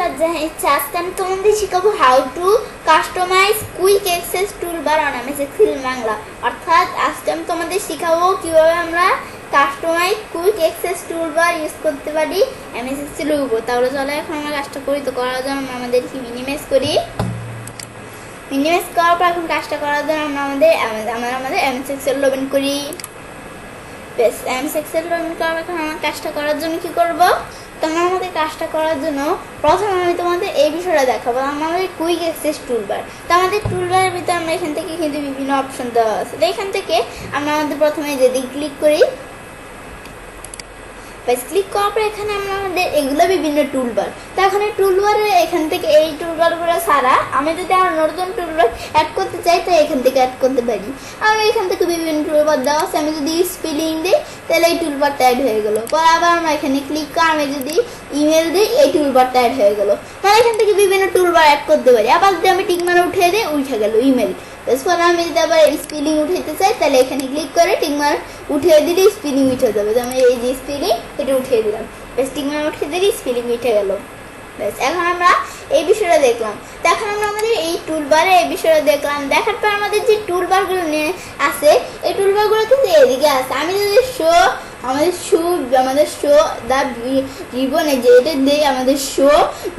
নমস্কার, ইচ্ছে আজকে আমি তোমাদের শিখাবো how to customise quick access toolbar on MS Excel Bangla. অর্থাৎ আজকে আমি তোমাদের শিখাবো কিভাবে আমরা customise quick access toolbar use করতে পারি এমএস এক্সেলের উপর। তাহলে চলো এখন আমরা কাজটা করি। তো করার জন্য আমরা আমাদেরকে মিনিমাইজ করি। মিনিমাইজ করার পর এখন কাজটা করার জন্য আমরা আমাদের এমএস এক্সেল লগ ইন করি। বেশ, এমএস এক্সেল লগ ইন করার এখন আমার কাজটা করার জন্য কি করব? তখন আমাদের কাজটা করার জন্য প্রথমে আমি তোমাদের এই বিষয়টা দেখাবো, আমাদের কুইক অ্যাক্সেস টুলবার। তো আমাদের টুলবারের ভিতরে আমরা এখান থেকে কিন্তু বিভিন্ন অপশন দেওয়া আছে। তো এখান থেকে আমরা আমাদের প্রথমে যদি ক্লিক করি, ক্লিক করার পর এখানে আমরা আমাদের এগুলো বিভিন্ন টুলবার। তো এখানে টুলবারে এখান থেকে এই টুলবারগুলো ছাড়া আমি যদি আমার নতুন টুলবার অ্যাড করতে চাই তো এখান থেকে অ্যাড করতে পারি। আর এখান থেকে বিভিন্ন টুলবার দেওয়া আছে। আমি যদি স্পেলিং দিই তাহলে এই টুলবারটা অ্যাড হয়ে গেলো। পরে আবার আমরা এখানে ক্লিক করে আমি যদি ইমেল দিই এই টুলবারটা অ্যাড হয়ে গেলো। মানে এখান থেকে বিভিন্ন টুলবার অ্যাড করতে পারি। আবার যদি আমি টিক মারা উঠিয়ে দিই উঠে গেল ইমেল। তারপরে আমি যদি আবার স্পেলিং উঠাইতে চাই তাহলে এখানে ক্লিক করে টিকমার উঠিয়ে দিলে স্পেলিং উঠে যাবে। আমি এই যে স্পেলিং এটা উঠিয়ে দিলাম, বেশ টিকমার উঠিয়ে দিলে স্পেলিং উঠে গেল। বেশ, এখন আমরা এই বিষয়টা দেখলাম। তো এখন আমরা আমাদের এই টুলবারে এই বিষয়টা দেখলাম। দেখার পর আমাদের যে টুলবারগুলো নিয়ে আছে এই টুলবারগুলো কিন্তু এদিকে আছে। আমি যদি আমাদের শো দা রিবন, এই যে এটা দিই আমাদের শো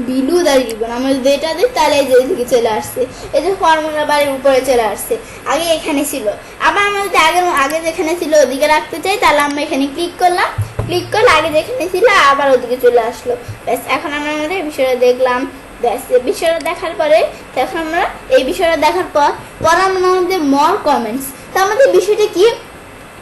বিলু দা রিবন, আমরা যদি এটা দিই তাহলে এই যে এদিকে চলে আসছে। এই যে ফর্মুলা বারের উপরে চলে আসছে। আগে এখানে ছিল, আবার আমরা যদি আগে যেখানে ছিল ওদিকে রাখতে চাই তাহলে আমরা এখানে ক্লিক করলাম। ক্লিক করলে আগে যেখানে ছিল আবার ওদিকে চলে আসলো। ব্যাস, এখন আমরা আমাদের এই বিষয়টা দেখলাম। ব্যাস, এই বিষয়টা দেখার পরে এখন আমরা এই বিষয়টা দেখার পর আমরা আমাদের মোর কমেন্টস। তো আমাদের বিষয়টা কি?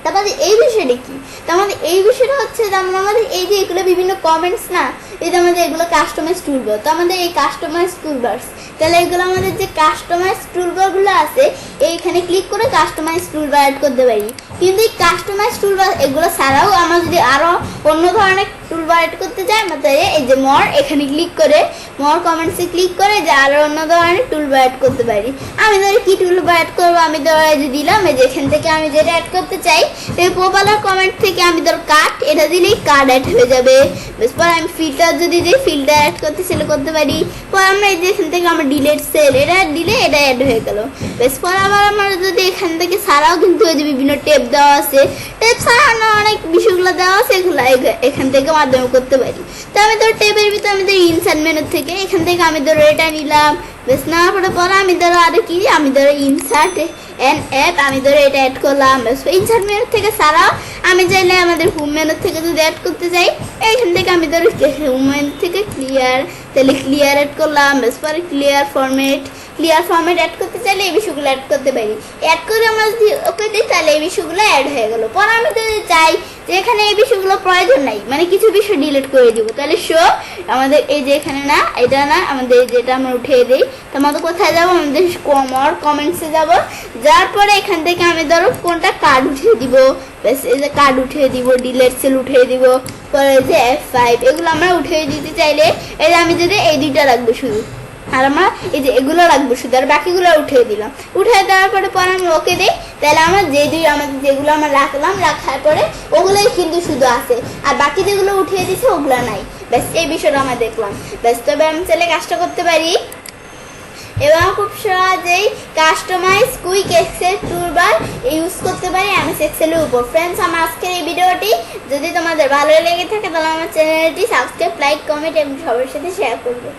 তারপরে এই বিষয়টা কি? আমাদের এই বিষয়টা হচ্ছে আমাদের এই যে এগুলো বিভিন্ন কমেন্টস না, এই যে আমাদের এগুলো কাস্টমাইজ টুলবার। তো আমাদের এই কাস্টমাইজ টুলবার্স, তাহলে এগুলো আমাদের যে কাস্টমাইজ টুলবারগুলো আছে এইখানে ক্লিক করে কাস্টমাইজ টুলবার অ্যাড করতে পারি। কিন্তু এই কাস্টমাইজ টুলবার এগুলো ছাড়াও আমরা যদি আরও অন্য ধরনের টুলবার অ্যাড করতে চাই আমাদের এই যে মোর, এখানে ক্লিক করে মোর কমেন্টসে ক্লিক করে যে আরও অন্য ধরনের টুলবার অ্যাড করতে পারি। আমি ধরে কি টুলবার অ্যাড করবো, আমি ধরো এই যে দিলাম, এই যে এখান থেকে আমি যেটা অ্যাড করতে চাই প্রোফাইলের কমেন্ট থেকে আমি ধরো কাট, এটা দিলেই কার্ড অ্যাড হয়ে যাবে। বেশ, পরে আমি ফিল্টার যদি দিই ফিল্টার অ্যাড করতে সেল করতে পারি। পরে আমরা এই যে এখান থেকে আমরা ডিলেট সেল এটা দিলে এটা অ্যাড হয়ে গেল। বেশ, পরে আবার আমরা যদি এখান থেকে ছাড়াও কিন্তু ওই যে বিভিন্ন টেপ দেওয়া আছে, টেপ ছাড়ানো অনেক বিষয়গুলো দেওয়া আছে, এগুলো এখান থেকে মাধ্যমে করতে পারি। তো আমি ধরো টেপের ভিতরে আমি ধরো ইনসার্ট মেনু থেকে এখান থেকে আমি ধরো এটা নিলাম। বেশ, নেওয়ার পরে আমি ধরো আরো কি আমি ধরো ইনসার্ট অ্যান্ড অ্যাড আমি ধরো এটা অ্যাড করলাম। ইনসার্ট মেনু থেকে ছাড়াও আমি চাইলে আমাদের হোম মেনু থেকে যদি অ্যাড করতে চাই এইখান থেকে আমি ধরো হোম মেনু থেকে ক্লিয়ার, তাহলে ক্লিয়ার অ্যাড করলাম। বেশ, পরে ক্লিয়ার ফরম্যাট অ্যাড করতে চাইলে এই বিষয়গুলো অ্যাড করতে পারি। অ্যাড করে আমরা যদি ওকে দিই তাহলে এই বিষয়গুলো অ্যাড হয়ে গেলো। পরে আমি যদি চাই যে এখানে এই বিষয়গুলো প্রয়োজন নাই, মানে কিছু বিষয় ডিলিট করে দিব, তাহলে শো আমাদের এই যে এখানে না এটা না আমাদের যেটা আমরা উঠিয়ে দিই। তো আমাদের কোথায় যাবো? আমাদের মোর কমেন্টসে যাবো। যার পরে এখান থেকে আমি ধরো কোনটা কার্ড উঠিয়ে দিব। বেশ, এই যে কার্ড উঠিয়ে দিব, ডিলেট সেল উঠিয়ে দিব, পরে যে F5 এগুলো আমরা উঠিয়ে দিতে চাইলে এই যে আমি যদি এই দুইটা রাখবো শুধু, আর আমরা এই যে এগুলো রাখবো শুধু, আর বাকিগুলো উঠিয়ে দিলাম। উঠিয়ে দেওয়ার পরে আমি ওকে দিই, তাহলে আমার আমাদের যেগুলো আমরা রাখার পরে ওগুলোই কিন্তু শুধু আছে, আর বাকি যেগুলো উঠিয়ে দিচ্ছে ওগুলো নাই। ব্যাস, এই বিষয়টা আমরা দেখলাম। ব্যাস, তবে আমি চাইলে কাজটা করতে পারি এবং খুব সহজেই customize quick access toolbar use করতে পারি এমএস এক্সেলের উপর। ফ্রেন্ডস, আমার আজকের এই ভিডিওটি যদি তোমাদের ভালো লেগে থাকে তাহলে আমার চ্যানেলটি সাবস্ক্রাইব, লাইক, কমেন্ট এবং সবার সাথে শেয়ার করবে।